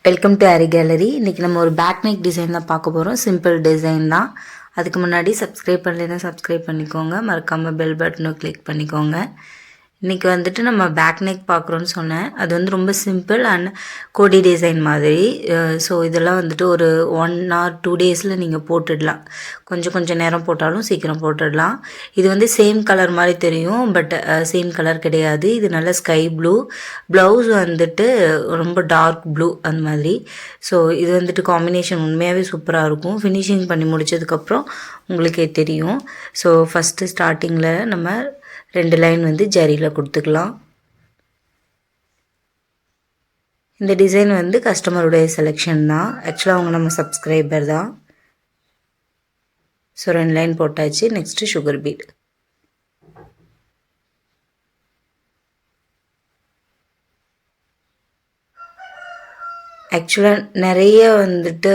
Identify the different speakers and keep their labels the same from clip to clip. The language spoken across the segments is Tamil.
Speaker 1: Welcome to aari gallery. இன்றைக்கி நம்ம ஒரு பேக் நெக் டிசைன் தான் பார்க்க போகிறோம். சிம்பிள் டிசைன் தான். அதுக்கு முன்னாடி சப்ஸ்கிரைப் பண்ணலைன்னா சப்ஸ்கிரைப் பண்ணிக்கோங்க. மறக்காமல் பெல் பட்டனும் கிளிக் பண்ணிக்கோங்க. இன்றைக்கி வந்துட்டு நம்ம பேக் நெக் பார்க்குறோன்னு சொன்னேன். அது வந்து ரொம்ப சிம்பிள் அண்ட் கோடி டிசைன் மாதிரி. ஸோ இதெல்லாம் வந்துட்டு ஒரு 1 or 2 டேஸில் நீங்கள் போட்டுடலாம். கொஞ்சம் நேரம் போட்டாலும் சீக்கிரம் போட்டுடலாம். இது வந்து சேம் கலர் மாதிரி தெரியும், பட் சேம் கலர் கிடையாது. இது நல்ல ஸ்கை ப்ளூ, ப்ளவுஸ் வந்துட்டு ரொம்ப டார்க் ப்ளூ அந்த மாதிரி. ஸோ இது வந்துட்டு காம்பினேஷன் உண்மையாகவே சூப்பராக இருக்கும். ஃபினிஷிங் பண்ணி முடித்ததுக்கப்புறம் உங்களுக்கே தெரியும். ஸோ ஃபஸ்ட்டு ஸ்டார்டிங்கில் நம்ம 2 லைன் வந்து ஜரியில் கொடுத்துக்கலாம். இந்த டிசைன் வந்து கஸ்டமருடைய செலெக்ஷன் தான். ஆக்சுவலாக அவங்க நம்ம சப்ஸ்கிரைபர் தான். ஸோ 2 லைன் போட்டாச்சு. Next sugar beat. ஆக்சுவலாக நிறைய வந்துட்டு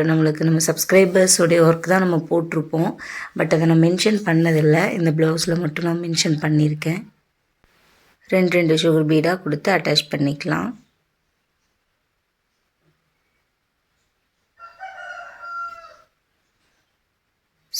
Speaker 1: நம்ம சப்ஸ்கிரைபர்ஸோடைய ஒர்க் தான் நம்ம போட்டிருப்போம். பட் அதை நான் மென்ஷன் பண்ணதில்லை. இந்த ப்ளவுஸில் மட்டும் நான் மென்ஷன் பண்ணியிருக்கேன். 2 சுகர் பீடாக கொடுத்து அட்டாச் பண்ணிக்கலாம்.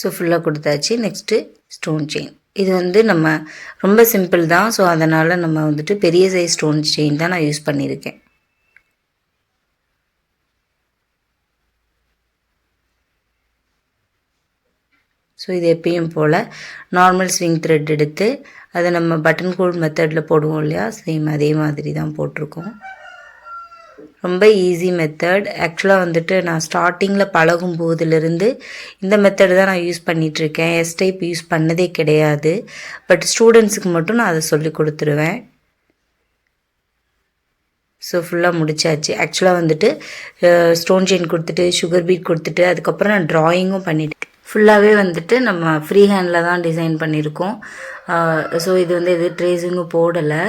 Speaker 1: ஸோ ஃபுல்லாக கொடுத்தாச்சு. Next stone chain. இது வந்து நம்ம ரொம்ப சிம்பிள் தான். ஸோ அதனால் நம்ம வந்துட்டு பெரிய சைஸ் ஸ்டோன் செயின் தான் நான் யூஸ் பண்ணியிருக்கேன். ஸோ இது எப்பயும் போல் நார்மல் ஸ்விங் த்ரெட் எடுத்து அதை நம்ம பட்டன் கோல் மெத்தடில் போடுவோம் இல்லையா, சேம் அதே மாதிரி தான் போட்டிருக்கோம். ரொம்ப ஈஸி மெத்தட். ஆக்சுவலாக வந்துட்டு நான் ஸ்டார்டிங்கில் பழகும் போதிலிருந்து இந்த மெத்தடு தான் நான் யூஸ் பண்ணிகிட்ருக்கேன். எஸ் டைப் யூஸ் பண்ணதே கிடையாது. பட் ஸ்டூடெண்ட்ஸுக்கு மட்டும் நான் அதை சொல்லி கொடுத்துருவேன். ஸோ ஃபுல்லாக முடிச்சாச்சு. ஆக்சுவலாக வந்துட்டு ஸ்டோன் செயின் கொடுத்துட்டு சுகர் பீட் கொடுத்துட்டு அதுக்கப்புறம் நான் ட்ராயிங்கும் பண்ணிவிட்டேன். ஃபுல்லாகவே வந்துட்டு நம்ம ஃப்ரீ ஹேண்டில் தான் டிசைன் பண்ணியிருக்கோம். ஸோ இது வந்து எது ட்ரேஸிங்கும் போடலை.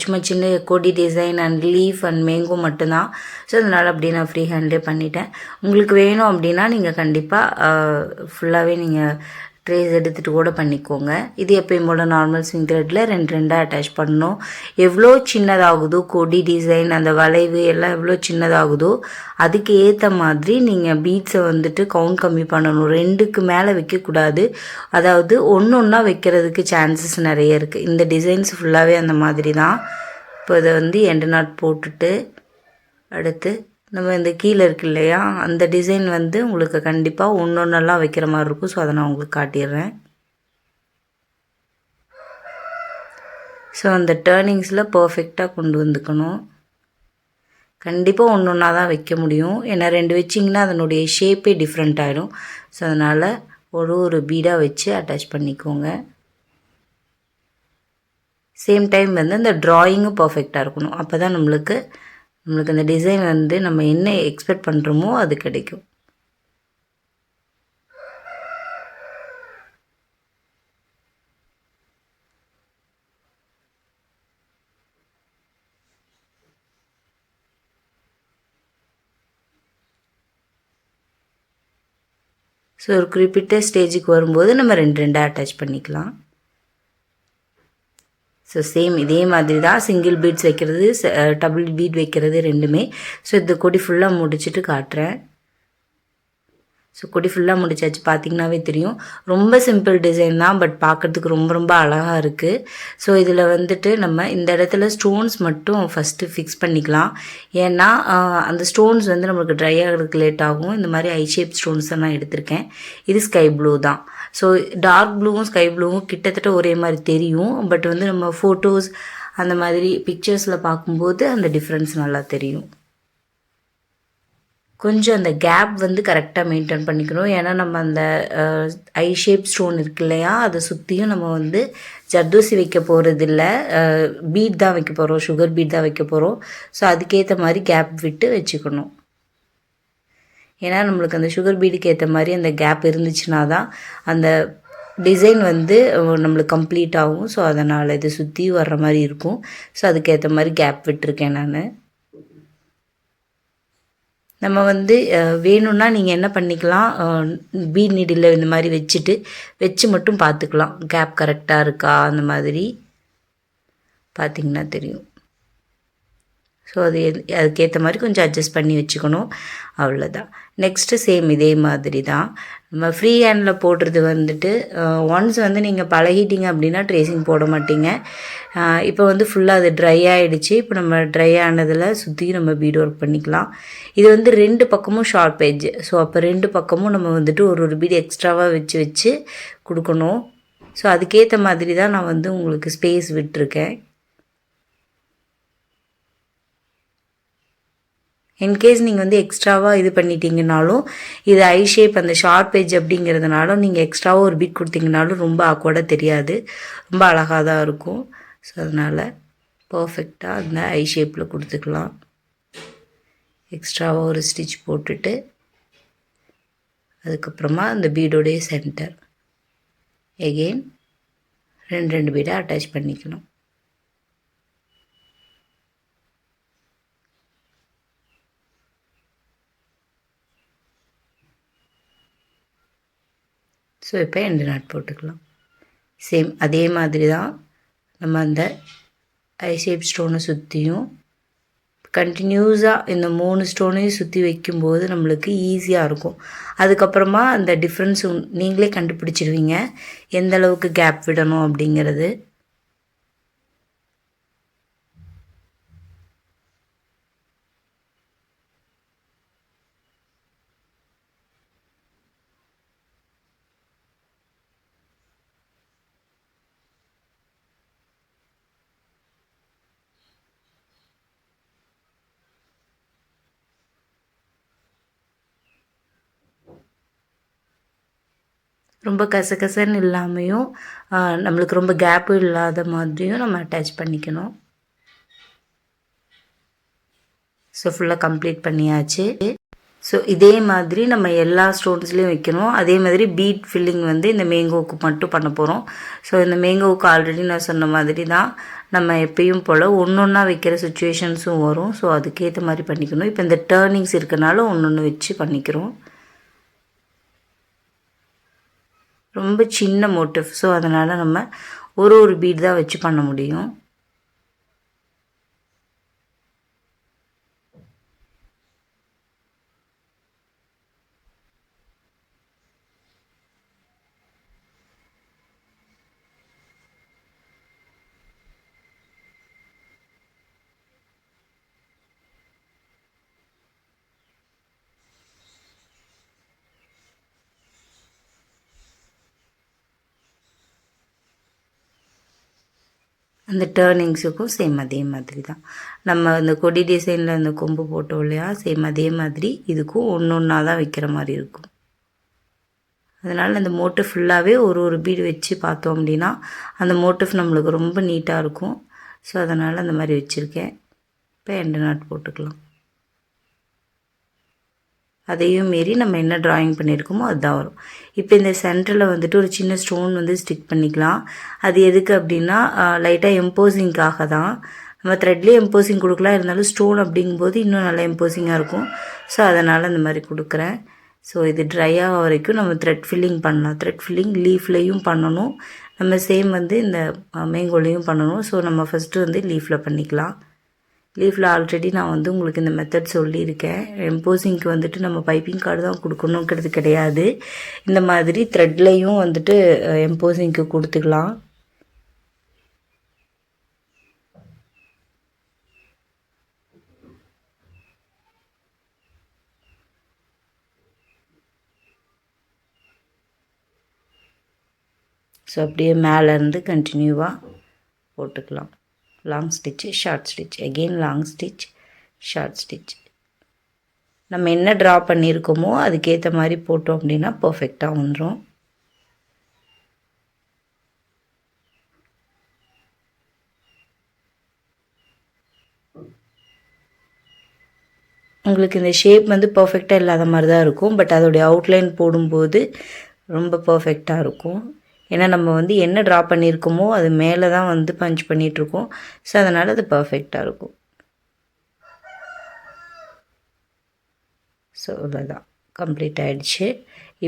Speaker 1: சும்மா சின்ன கொடி design and leaf and mango மட்டும்தான். ஸோ அதனால் அப்படியே நான் ஃப்ரீ ஹேண்ட்லேயே பண்ணிட்டேன். உங்களுக்கு வேணும் அப்படின்னா நீங்கள் கண்டிப்பாக ஃபுல்லாகவே நீங்கள் ட்ரேஸ் எடுத்துகிட்டு கூட பண்ணிக்கோங்க. இது எப்பயும் போல் நார்மல் ஸ்விங் த்ரெட்டில் 2 அட்டாச் பண்ணணும். எவ்வளோ சின்னதாகுதோ கொடி டிசைன் அந்த வளைவு எல்லாம் எவ்வளோ சின்னதாகுதோ அதுக்கு ஏற்ற மாதிரி நீங்கள் பீட்ஸை வந்துட்டு கவுண்ட் கம்மி பண்ணணும். 2க்கு மேலே வைக்கக்கூடாது. அதாவது ஒன்றா வைக்கிறதுக்கு சான்சஸ் நிறைய இருக்குது. இந்த டிசைன்ஸ் ஃபுல்லாகவே அந்த மாதிரி தான். இப்போ இதை வந்து எண்டு நாட் போட்டுட்டு அடுத்து நம்ம இந்த கீழே இருக்கு இல்லையா, அந்த டிசைன் வந்து உங்களுக்கு கண்டிப்பாக ஒன்றொன்னெல்லாம் வைக்கிற மாதிரி இருக்கும். ஸோ அதை நான் உங்களுக்கு காட்டிடுறேன். ஸோ அந்த டேர்னிங்ஸில் பர்ஃபெக்டாக கொண்டு வந்துக்கணும். கண்டிப்பாக ஒன்றா தான் வைக்க முடியும். ஏன்னா 2 வச்சிங்கன்னா அதனுடைய ஷேப்பே டிஃப்ரெண்ட் ஆகிடும். ஸோ அதனால் ஒரு பீடாக வச்சு அட்டாச் பண்ணிக்கோங்க. சேம் டைம் வந்து அந்த ட்ராயிங்கும் பர்ஃபெக்டாக இருக்கணும். அப்போ தான் நம்மளுக்கு அந்த டிசைன் வந்து நம்ம என்ன எக்ஸ்பெக்ட் பண்ணுறோமோ அது கிடைக்கும். ஸோ ஒரு குறிப்பிட்ட ஸ்டேஜுக்கு வரும்போது நம்ம 2 அட்டாச் பண்ணிக்கலாம். ஸோ சேம் இதே மாதிரி தான் சிங்கிள் பீட்ஸ் வைக்கிறது, டபுள் பீட் வைக்கிறது 2மே. ஸோ இந்த கொடி ஃபுல்லாக முடிச்சுட்டு காட்டுறேன். ஸோ கொடி ஃபுல்லாக முடிச்சாச்சு. பார்த்திங்கனாவே தெரியும். ரொம்ப சிம்பிள் டிசைன் தான், பட் பார்க்குறதுக்கு ரொம்ப அழகாக இருக்குது. ஸோ இதில் வந்துட்டு நம்ம இந்த இடத்துல ஸ்டோன்ஸ் மட்டும் ஃபஸ்ட்டு ஃபிக்ஸ் பண்ணிக்கலாம். ஏன்னா அந்த ஸ்டோன்ஸ் வந்து நம்மளுக்கு ட்ரை ஆகிறதுக்கு லேட் ஆகும். இந்த மாதிரி ஐ ஷேப் ஸ்டோன்ஸ் தான் நான் எடுத்திருக்கேன். இது ஸ்கை ப்ளூ தான். ஸோ டார்க் ப்ளூவும் ஸ்கை ப்ளூவும் கிட்டத்தட்ட ஒரே மாதிரி தெரியும். பட் வந்து நம்ம ஃபோட்டோஸ் அந்த மாதிரி பிக்சர்ஸில் பார்க்கும்போது அந்த டிஃப்ரென்ஸ் நல்லா தெரியும். கொஞ்சம் அந்த கேப் வந்து கரெக்டாக மெயின்டைன் பண்ணிக்கணும். ஏன்னா நம்ம அந்த ஐ ஷேப் ஸ்டோன் இருக்கு இல்லையா, அதை சுற்றியும் நம்ம வந்து ஜர்தோசி வைக்க போகிறதில்ல, பீட் தான் வைக்க போகிறோம், சுகர் பீட் தான் வைக்க போகிறோம். ஸோ அதுக்கேற்ற மாதிரி கேப் விட்டு வச்சுக்கணும். ஏன்னா நம்மளுக்கு அந்த சுகர் பீடுக்கு ஏற்ற மாதிரி அந்த கேப் இருந்துச்சுன்னா தான் அந்த டிசைன் வந்து நம்மளுக்கு கம்ப்ளீட் ஆகும். ஸோ அதனால் இது சுற்றி வர்ற மாதிரி இருக்கும். ஸோ அதுக்கேற்ற மாதிரி கேப் விட்டுருக்கேன் நான். நம்ம வந்து வேணும்னா நீங்கள் என்ன பண்ணிக்கலாம், பீட் நீடில் இந்த மாதிரி வச்சு மட்டும் பார்த்துக்கலாம் கேப் கரெக்டாக இருக்கா அந்த மாதிரி பார்த்திங்கன்னா தெரியும். ஸோ ஸோ அதுக்கேற்ற மாதிரி கொஞ்சம் அட்ஜஸ்ட் பண்ணி வச்சுக்கணும், அவ்வளோதான். நெக்ஸ்ட்டு சேம் இதே மாதிரி தான் நம்ம ஃப்ரீ ஹேண்டில் போடுறது வந்துட்டு ஒன்ஸ் வந்து நீங்கள் பழகிட்டீங்க அப்படின்னா ட்ரேசிங் போட மாட்டீங்க. இப்போ வந்து ஃபுல்லாக அது ட்ரை ஆகிடுச்சு. இப்போ நம்ம ட்ரை ஆனதில் சுற்றி நம்ம பீட் ஒர்க் பண்ணிக்கலாம். இது வந்து 2 பக்கமும் ஷார்ப் எட்ஜ். ஸோ அப்போ 2 பக்கமும் நம்ம வந்துட்டு ஒரு பீட் எக்ஸ்ட்ராவாக வச்சு வச்சு கொடுக்கணும். ஸோ அதுக்கேற்ற மாதிரி தான் நான் வந்து உங்களுக்கு ஸ்பேஸ் விட்டுருக்கேன். இன்கேஸ் நீங்கள் வந்து எக்ஸ்ட்ராவாக இது பண்ணிட்டீங்கனாலும், இது ஐ ஷேப் அந்த ஷார்ப் எட்ஜ் அப்படிங்கிறதுனாலும் நீங்கள் எக்ஸ்ட்ராவாக ஒரு பீட் கொடுத்தீங்கனாலும் ரொம்ப ஆக்வர்டாக தெரியாது, ரொம்ப அழகாக தான் இருக்கும். ஸோ அதனால் பர்ஃபெக்டாக அந்த ஐ ஷேப்பில் கொடுத்துக்கலாம். எக்ஸ்ட்ராவாக ஒரு ஸ்டிச் போட்டுட்டு அதுக்கப்புறமா அந்த பீடோடைய சென்டர் எகெயின் 2 பீடை அட்டாச் பண்ணிக்கணும். ஸோ இப்போ எண்டு நாட் போட்டுக்கலாம். சேம் அதே மாதிரி தான் நம்ம அந்த ஐ ஷேப் ஸ்டோனை சுற்றியும் கண்டினியூஸாக இந்த 3 ஸ்டோனையும் சுற்றி வைக்கும்போது நம்மளுக்கு ஈஸியாக இருக்கும். அதுக்கப்புறமா அந்த டிஃப்ரென்ஸ் நீங்களே கண்டுபிடிச்சிடுவீங்க, எந்த அளவுக்கு கேப் விடணும் அப்படிங்கிறது. ரொம்ப கசகசன்னு இல்லாமையும் நம்மளுக்கு ரொம்ப கேப்பும் இல்லாத மாதிரியும் நம்ம அட்டாச் பண்ணிக்கணும். ஸோ ஃபுல்லாக கம்ப்ளீட் பண்ணியாச்சு. ஸோ இதே மாதிரி நம்ம எல்லா ஸ்டோன்ஸ்லேயும் வைக்கணும். அதே மாதிரி பீட் ஃபில்லிங் வந்து இந்த மேங்கோவுக்கு மட்டும் பண்ண போகிறோம். ஸோ இந்த மேங்கோவுக்கு ஆல்ரெடி நான் சொன்ன மாதிரி தான் நம்ம எப்பயும் போல் ஒன்றா வைக்கிற சுச்சுவேஷன்ஸும் வரும். ஸோ அதுக்கேற்ற மாதிரி பண்ணிக்கணும். இப்போ இந்த டேர்னிங்ஸ் இருக்கனால ஒன்று வச்சு பண்ணிக்கிறோம். ரொம்ப சின்ன மோட்டிவ், ஸோ அதனால் நம்ம ஒரு பீட் தான் வச்சு பண்ண முடியும். அந்த டேர்னிங்ஸுக்கும் சேம் அதே மாதிரி தான். நம்ம இந்த கொடி டிசைனில் அந்த கொம்பு போட்டோம் இல்லையா, சேம் அதே மாதிரி இதுக்கும் ஒன்றா தான் வைக்கிற மாதிரி இருக்கும். அதனால் அந்த மோட்டிவ் ஃபுல்லாகவே ஒரு பீடு வச்சு பார்த்தோம் அப்படின்னா அந்த மோட்டிவ் நம்மளுக்கு ரொம்ப நீட்டாக இருக்கும். ஸோ அதனால் அந்த மாதிரி வச்சுருக்கேன். இப்போ எண்டு நாட் போட்டுக்கலாம். அதையும் மீறி நம்ம என்ன ட்ராயிங் பண்ணியிருக்கோமோ அதுதான் வரும். இப்போ இந்த சென்டரில் வந்துட்டு ஒரு சின்ன ஸ்டோன் வந்து ஸ்டிக் பண்ணிக்கலாம். அது எதுக்கு அப்படின்னா லைட்டாக எம்போசிங்காக தான். நம்ம த்ரெட்லேயே எம்போசிங் கொடுக்கலாம், இருந்தாலும் ஸ்டோன் அப்படிங்கும்போது இன்னும் நல்லா எம்போசிங்காக இருக்கும். ஸோ அதனால் அந்த மாதிரி கொடுக்குறேன். ஸோ இது ட்ரை ஆக வரைக்கும் நம்ம த்ரெட் ஃபில்லிங் பண்ணலாம். த்ரெட் ஃபில்லிங் லீஃப்லேயும் பண்ணணும், நம்ம சேம் வந்து இந்த மேங்கோலையும் பண்ணணும். ஸோ நம்ம ஃபஸ்ட்டு வந்து லீஃபில் பண்ணிக்கலாம். லீஃபில் ஆல்ரெடி நான் வந்து உங்களுக்கு இந்த மெத்தட் சொல்லியிருக்கேன். எம்போசிங்க்கு வந்துட்டு நம்ம பைப்பிங் கார்டு தான் கொடுக்கணுங்கிறது கிடையாது. இந்த மாதிரி த்ரெட்லையும் வந்துட்டு எம்போசிங்க்கு கொடுத்துக்கலாம். ஸோ அப்படியே மேலேருந்து கண்டினியூவாக போட்டுக்கலாம். Long stitch, short stitch, again long stitch, short stitch. நம்ம என்ன ட்ரா பண்ணியிருக்கோமோ அதுக்கேற்ற மாதிரி போட்டோம் அப்படின்னா பர்ஃபெக்டாக வந்துடும். உங்களுக்கு இந்த ஷேப் வந்து பர்ஃபெக்டாக இல்லாத மாதிரி தான் இருக்கும், பட் அதோடைய அவுட்லைன் போடும்போது ரொம்ப பர்ஃபெக்டாக இருக்கும். ஏன்னா நம்ம வந்து என்ன ட்ரா பண்ணியிருக்கோமோ அது மேலே தான் வந்து பஞ்ச் பண்ணிகிட்ருக்கோம். ஸோ அதனால் அது பர்ஃபெக்டாக இருக்கும். ஸோ அவ்வளோதான், கம்ப்ளீட் ஆகிடுச்சு.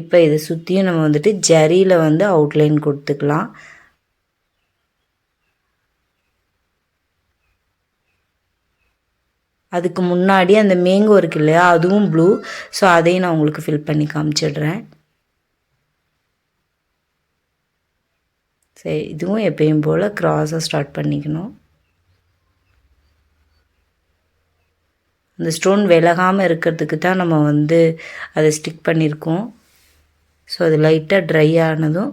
Speaker 1: இப்போ இதை சுற்றியும் நம்ம வந்துட்டு ஜரியில் வந்து அவுட்லைன் கொடுத்துக்கலாம். அதுக்கு முன்னாடி அந்த மேங்கோ இருக்கு இல்லையா, அதுவும் ப்ளூ. ஸோ அதையும் நான் உங்களுக்கு ஃபில் பண்ணி காமிச்சிடுறேன். சரி, இதுவும் எப்பயும் போல் க்ராஸாக ஸ்டார்ட் பண்ணிக்கணும். அந்த ஸ்டோன் விலகாமல் இருக்கிறதுக்கு தான் நம்ம வந்து அதை ஸ்டிக் பண்ணியிருக்கோம். ஸோ அது லைட்டாக ட்ரை ஆனதும்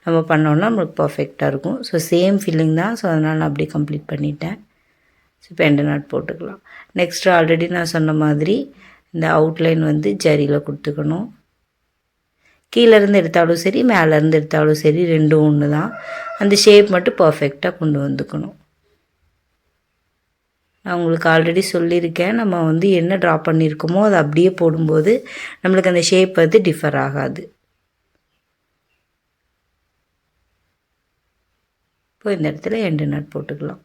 Speaker 1: நம்ம பண்ணோன்னா நம்மளுக்கு பர்ஃபெக்டாக இருக்கும். ஸோ சேம் ஃபில்லிங் தான். ஸோ அதனால் நான் அப்படியே கம்ப்ளீட் பண்ணிட்டேன். ஸோ இப்போ எண்டு நாட் போட்டுக்கலாம். நெக்ஸ்ட்டு ஆல்ரெடி நான் சொன்ன மாதிரி இந்த அவுட்லைன் வந்து ஜரியில் கொடுத்துக்கணும். கீழேருந்து எடுத்தாலும் சரி, மேலேருந்து எடுத்தாலும் சரி, ரெண்டும் ஒன்று தான். அந்த ஷேப் மட்டும் பர்ஃபெக்டாக கொண்டு வந்துக்கணும். நான் உங்களுக்கு ஆல்ரெடி சொல்லியிருக்கேன், நம்ம வந்து என்ன ட்ரா பண்ணியிருக்கோமோ அதை அப்படியே போடும்போது நம்மளுக்கு அந்த ஷேப் வந்து டிஃபர் ஆகாது. இப்போ இந்த இடத்துல எண்டு நாட் போட்டுக்கலாம்.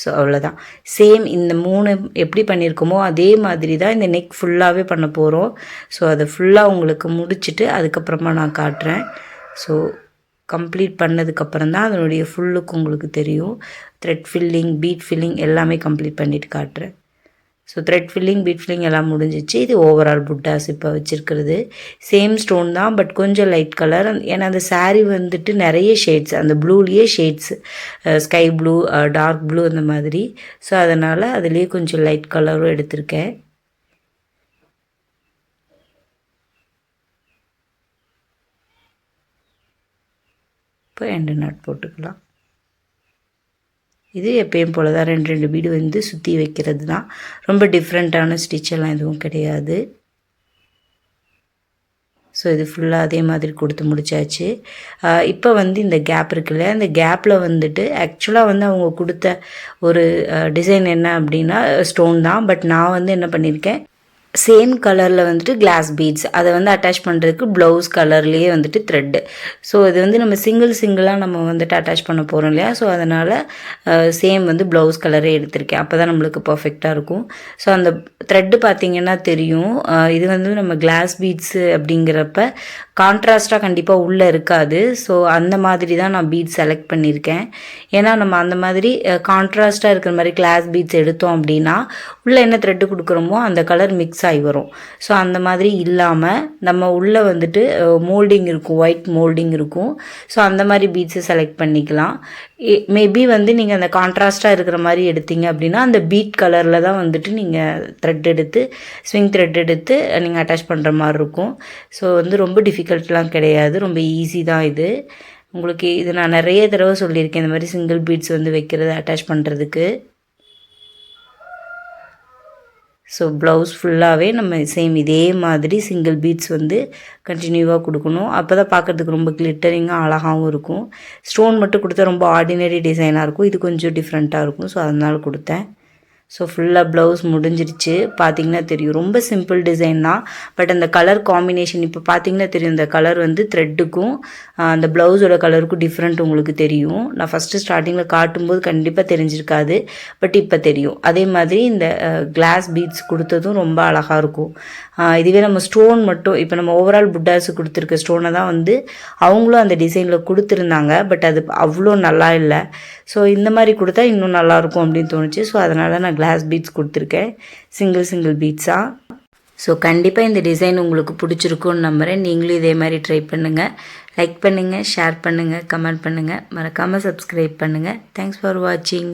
Speaker 1: ஸோ அவ்வளோதான். சேம் இந்த 3 எப்படி பண்ணியிருக்கோமோ அதே மாதிரி தான் இந்த நெக் ஃபுல்லாகவே பண்ண போகிறோம். ஸோ அதை ஃபுல்லாக உங்களுக்கு முடிச்சுட்டு அதுக்கப்புறமா நான் காட்டுறேன். ஸோ கம்ப்ளீட் பண்ணதுக்கப்புறம் தான் அதனுடைய ஃபுல் லுக் உங்களுக்கு தெரியும். த்ரெட் ஃபில்லிங், பீட் ஃபில்லிங் எல்லாமே கம்ப்ளீட் பண்ணிவிட்டு காட்டுறேன். So thread filling, bead filling எல்லாம் முடிஞ்சிச்சு. இது ஓவரால் புட்டாஸ் இப்போ வச்சுருக்கிறது. சேம் ஸ்டோன் தான், பட் கொஞ்சம் லைட் கலர். ஏன்னா அந்த சாரீ வந்துட்டு நிறைய ஷேட்ஸ், அந்த ப்ளூலேயே shades, sky blue, dark blue அந்த மாதிரி. ஸோ அதனால் அதுலேயே கொஞ்சம் லைட் கலரும் எடுத்திருக்கேன். இப்போ எண்டு நாட் போட்டுக்கலாம். இது எப்பயும் போல் தான் 2 பீடு வந்து சுற்றி வைக்கிறது தான். ரொம்ப டிஃப்ரெண்ட்டான ஸ்டிச்செல்லாம் எதுவும் கிடையாது. ஸோ இது ஃபுல்லாக அதே மாதிரி கொடுத்து முடித்தாச்சு. இப்போ வந்து இந்த கேப் இருக்குல்ல, அந்த கேப்பில் வந்துட்டு ஆக்சுவலாக வந்து அவங்க கொடுத்த ஒரு டிசைன் என்ன அப்படின்னா ஸ்டோன் தான். பட் நான் வந்து என்ன பண்ணியிருக்கேன், சேம் கலரில் வந்துட்டு கிளாஸ் பீட்ஸ் அதை வந்து அட்டாச் பண்ணுறதுக்கு ப்ளவுஸ் கலர்லேயே வந்துட்டு த்ரெட்டு. ஸோ இது வந்து நம்ம சிங்கிளாக நம்ம வந்துட்டு அட்டாச் பண்ண போகிறோம் இல்லையா. ஸோ அதனால் சேம் வந்து ப்ளவுஸ் கலரே எடுத்திருக்கேன். அப்போ தான் நம்மளுக்கு பர்ஃபெக்டாக இருக்கும். ஸோ அந்த த்ரெட்டு பார்த்திங்கன்னா தெரியும். இது வந்து நம்ம கிளாஸ் பீட்ஸு அப்படிங்கிறப்ப கான்ட்ராஸ்ட்டாக கண்டிப்பாக உள்ளே இருக்காது. ஸோ அந்த மாதிரி தான் நான் பீட்ஸ் செலக்ட் பண்ணியிருக்கேன். ஏன்னா நம்ம அந்த மாதிரி கான்ட்ராஸ்ட்டாக இருக்கிற மாதிரி கிளாஸ் பீட்ஸ் எடுத்தோம் அப்படின்னா உள்ளே என்ன த்ரெட்டு கொடுக்குறோமோ அந்த கலர் மிக்ஸ் ஆகி வரும். ஸோ அந்த மாதிரி இல்லாமல் நம்ம உள்ளே வந்துட்டு மோல்டிங் இருக்கும், ஒயிட் மோல்டிங் இருக்கும். ஸோ அந்த மாதிரி பீட்ஸை செலக்ட் பண்ணிக்கலாம். மேபி வந்து நீங்கள் அந்த கான்ட்ராஸ்ட்டாக இருக்கிற மாதிரி எடுத்தீங்க அப்படின்னா அந்த பீட் கலரில் தான் வந்துட்டு நீங்கள் த்ரெட் எடுத்து ஸ்விங் த்ரெட் எடுத்து நீங்கள் அட்டாச் பண்ணுற மாதிரி இருக்கும். ஸோ வந்து ரொம்ப டிஃபிகல்ட்லாம் கிடையாது, ரொம்ப ஈஸி தான் இது. உங்களுக்கு இது நான் நிறைய தடவை சொல்லியிருக்கேன், இந்த மாதிரி சிங்கிள் பீட்ஸ் வந்து வைக்கிறது, அட்டாச் பண்ணுறதுக்கு. ஸோ ப்ளவுஸ் ஃபுல்லாகவே நம்ம சேம் இதே மாதிரி சிங்கிள் பீட்ஸ் வந்து கண்டினியூவாக கொடுக்கணும். அப்போ தான் பார்க்குறதுக்கு ரொம்ப கிளிட்டரிங்காக அழகாகவும் இருக்கும். ஸ்டோன் மட்டும் கொடுத்தா ரொம்ப ஆர்டினரி டிசைனாக இருக்கும், இது கொஞ்சம் டிஃப்ரெண்ட்டாக இருக்கும். ஸோ அதனால கொடுத்தேன். ஸோ ஃபுல்லாக ப்ளவுஸ் முடிஞ்சிருச்சு. பார்த்திங்கன்னா தெரியும் ரொம்ப சிம்பிள் டிசைன் தான். பட் அந்த கலர் காம்பினேஷன் இப்போ பார்த்திங்கன்னா தெரியும், இந்த கலர் வந்து த்ரெட்டுக்கும் அந்த ப்ளவுஸோட கலருக்கும் டிஃப்ரெண்ட் உங்களுக்கு தெரியும். நான் ஃபஸ்ட்டு ஸ்டார்டிங்கில் காட்டும்போது கண்டிப்பாக தெரிஞ்சிருக்காது, பட் இப்போ தெரியும். அதே மாதிரி இந்த கிளாஸ் பீட்ஸ் கொடுத்ததும் ரொம்ப அழகாக இருக்கும். இதுவே நம்ம ஸ்டோன் மட்டும் இப்போ நம்ம ஓவரால் புட்டாஸு கொடுத்துருக்க ஸ்டோனை தான் வந்து அவங்களும் அந்த டிசைனில் கொடுத்துருந்தாங்க, பட் அது அவ்வளோ நல்லா இல்லை. ஸோ இந்த மாதிரி கொடுத்தா இன்னும் நல்லாயிருக்கும் அப்படின்னு தோணுச்சு. ஸோ அதனால் நான் கிளாஸ் பீட்ஸ் கொடுத்துருக்கேன், சிங்கிள் பீட்ஸாக. ஸோ கண்டிப்பாக இந்த டிசைன் உங்களுக்கு பிடிச்சிருக்குன்னு நம்புகிறேன். நீங்களும் இதே மாதிரி ட்ரை பண்ணுங்கள். லைக் பண்ணுங்கள், ஷேர் பண்ணுங்கள், கமெண்ட் பண்ணுங்கள், மறக்காமல் சப்ஸ்கிரைப் பண்ணுங்கள். தேங்க்ஸ் ஃபார் வாட்சிங்.